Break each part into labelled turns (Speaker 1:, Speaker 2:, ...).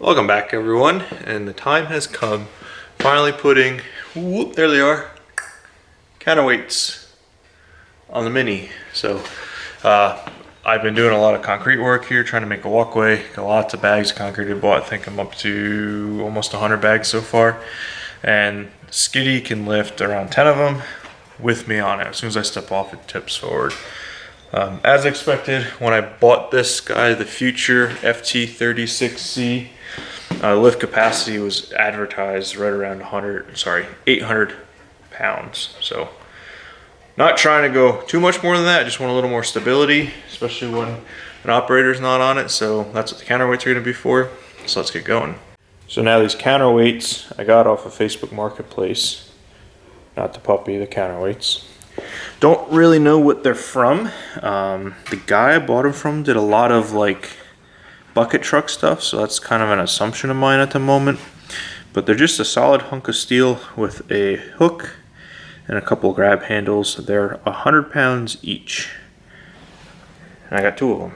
Speaker 1: Welcome back, everyone, and the time has come. Finally putting, there they are, counterweights on the Mini. So I've been doing a lot of concrete work here, trying to make a walkway. Got lots of bags of concrete I bought. I think I'm up to almost 100 bags so far. And Skiddy can lift around 10 of them with me on it. As soon as I step off, it tips forward. As expected, when I bought this guy, the Future FT36C, lift capacity was advertised right around 800 pounds. So not trying to go too much more than that. Just want a little more stability, especially when an operator's not on it. So that's what the counterweights are gonna be for. So let's get going. So now these counterweights I got off of Facebook Marketplace. Not the puppy, the counterweights. Don't really know what they're from. The guy I bought them from did a lot of like bucket truck stuff, so that's kind of an assumption of mine at the moment. But they're just a solid hunk of steel with a hook and a couple grab handles. They're 100 pounds each, and I got 2 of them.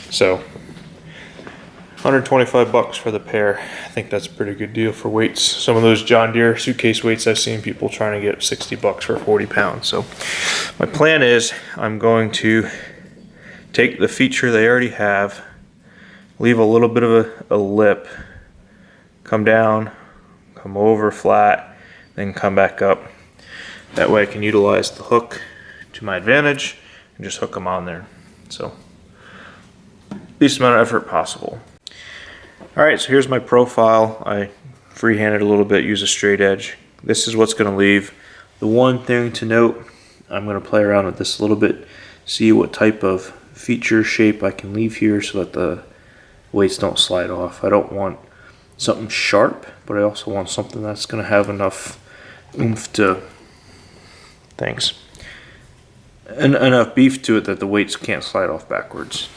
Speaker 1: So 125 bucks for the pair. I think that's a pretty good deal for weights. Some of those John Deere suitcase weights, I've seen people trying to get 60 bucks for 40 pounds. So my plan is I'm going to take the feature they already have, leave a little bit of a lip, come down, come over flat, then come back up. That way I can utilize the hook to my advantage and just hook them on there. So least amount of effort possible. Alright, so here's my profile. I freehanded a little bit, use a straight edge. This is what's going to leave. The one thing to note, I'm going to play around with this a little bit, see what type of feature shape I can leave here so that the weights don't slide off. I don't want something sharp, but I also want something that's going to have enough oomph to things. And enough beef to it that the weights can't slide off backwards.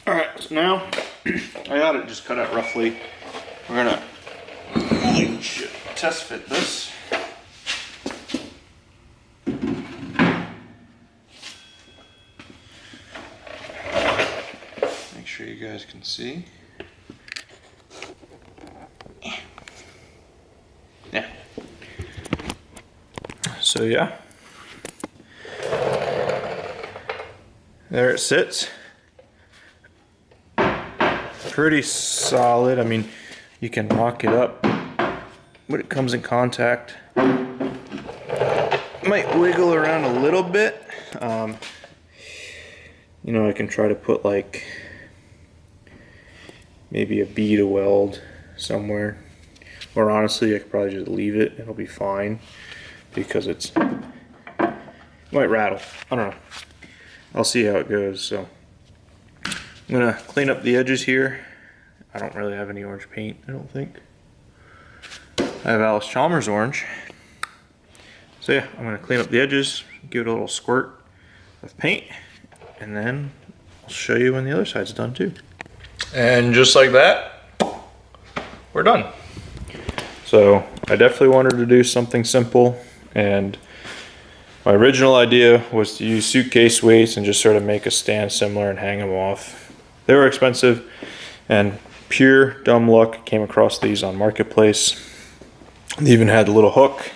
Speaker 1: Alright, so now I got it just cut out roughly. We're gonna, holy shit, test fit this. Make sure you guys can see. Yeah. So yeah. There it sits. Pretty solid. I mean, you can rock it up when it comes in contact. Might wiggle around a little bit. You know, I can try to put like maybe a bead of weld somewhere. Or honestly, I could probably just leave it. It'll be fine because it might rattle. I don't know. I'll see how it goes. So I'm gonna clean up the edges here. I don't really have any orange paint, I don't think. I have Alice Chalmers orange. So yeah, I'm gonna clean up the edges, give it a little squirt of paint, and then I'll show you when the other side's done too. And just like that, we're done. So I definitely wanted to do something simple, and my original idea was to use suitcase weights and just sort of make a stand similar and hang them off. They were expensive, and pure dumb luck came across these on Marketplace. They even had a little hook.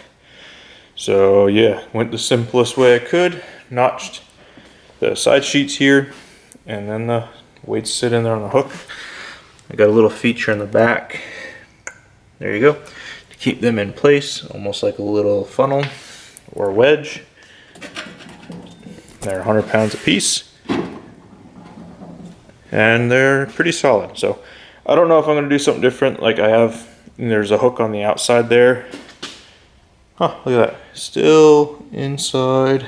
Speaker 1: So yeah, went the simplest way I could, notched the side sheets here, and then the weights sit in there on the hook. I got a little feature in the back. There you go. To keep them in place, almost like a little funnel or wedge. They're 100 pounds a piece. And they're pretty solid. So I don't know if I'm going to do something different. Like I have, there's a hook on the outside there. Huh, look at that. Still inside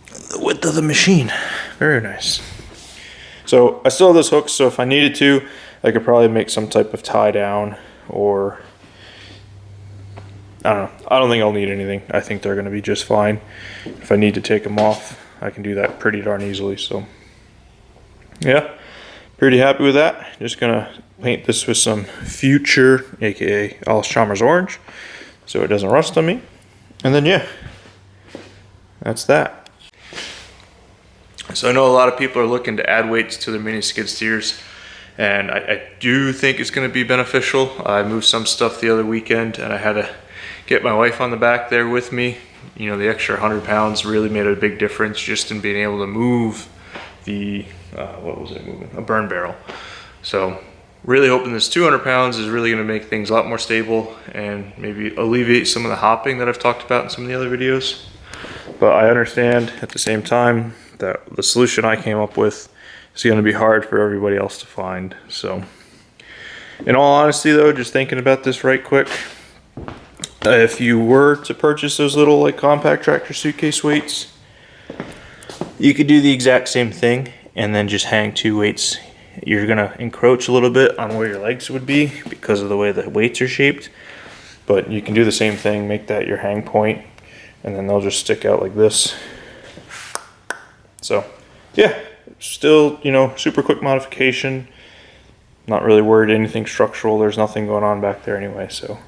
Speaker 1: the width of the machine. Very nice. So I still have those hooks, so if I needed to, I could probably make some type of tie down, or I don't know. I don't think I'll need anything. I think they're going to be just fine. If I need to take them off, I can do that pretty darn easily. So yeah, pretty happy with that. Just going to paint this with some Future, aka Alice Chalmers orange, so it doesn't rust on me. And then yeah, that's that. So I know a lot of people are looking to add weights to their mini skid steers, and I do think it's going to be beneficial. I moved some stuff the other weekend, and I had to get my wife on the back there with me. You know, the extra 100 pounds really made a big difference just in being able to move the, what was it moving? A burn barrel. So really hoping this 200 pounds is really going to make things a lot more stable and maybe alleviate some of the hopping that I've talked about in some of the other videos. But I understand at the same time that the solution I came up with is going to be hard for everybody else to find. So in all honesty though, just thinking about this right quick, if you were to purchase those little like compact tractor suitcase weights, you could do the exact same thing and then just hang two weights. You're gonna encroach a little bit on where your legs would be because of the way the weights are shaped, but you can do the same thing, make that your hang point, and then they'll just stick out like this. So yeah, still, you know, super quick modification. Not really worried anything structural. There's nothing going on back there anyway, so.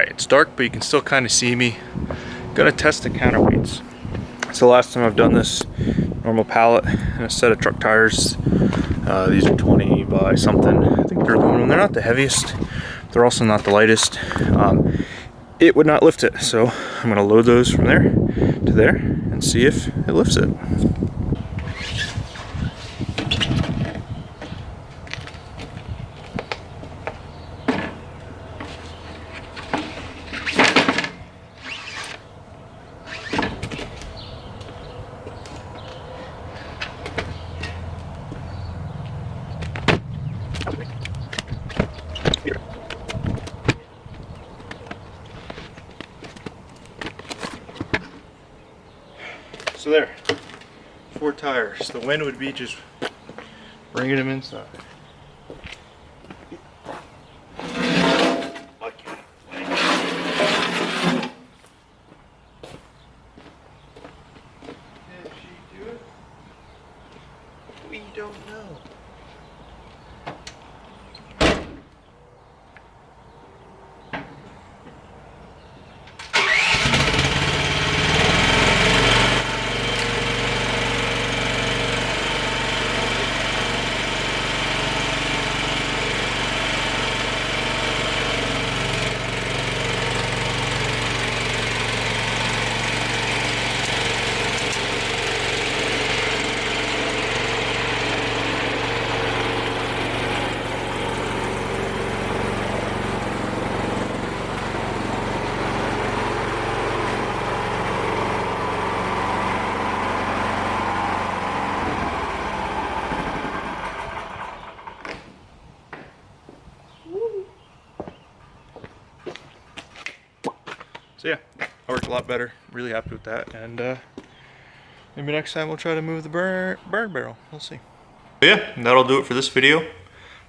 Speaker 1: Alright, it's dark, but you can still kind of see me. I'm gonna test the counterweights. It's the last time I've done this. Normal pallet and a set of truck tires. These are 20 by something. I think they're aluminum. They're not the heaviest. They're also not the lightest. It would not lift it, so I'm gonna load those from there to there and see if it lifts it. So there, 4 tires. The wind would be just bringing them inside. Did she do it? We don't know. So yeah, that worked a lot better. Really happy with that. And maybe next time we'll try to move the burn barrel. We'll see. But yeah, that'll do it for this video.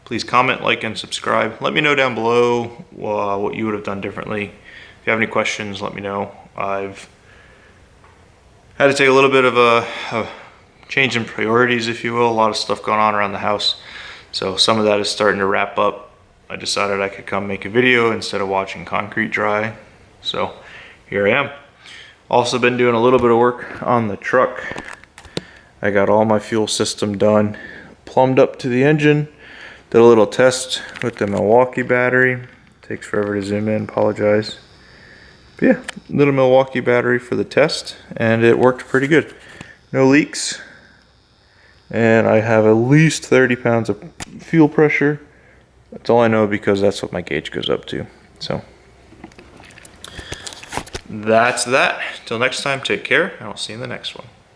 Speaker 1: Please comment, like, and subscribe. Let me know down below what you would have done differently. If you have any questions, let me know. I've had to take a little bit of a change in priorities, if you will. A lot of stuff going on around the house. So some of that is starting to wrap up. I decided I could come make a video instead of watching concrete dry. So here I am. Also been doing a little bit of work on the truck. I got all my fuel system done, plumbed up to the engine. Did a little test with the Milwaukee battery. Takes forever to zoom in, apologize. But yeah, little Milwaukee battery for the test, and it worked pretty good. No leaks. And I have at least 30 pounds of fuel pressure. That's all I know because that's what my gauge goes up to. So that's that. Till next time, take care, and I'll see you in the next one.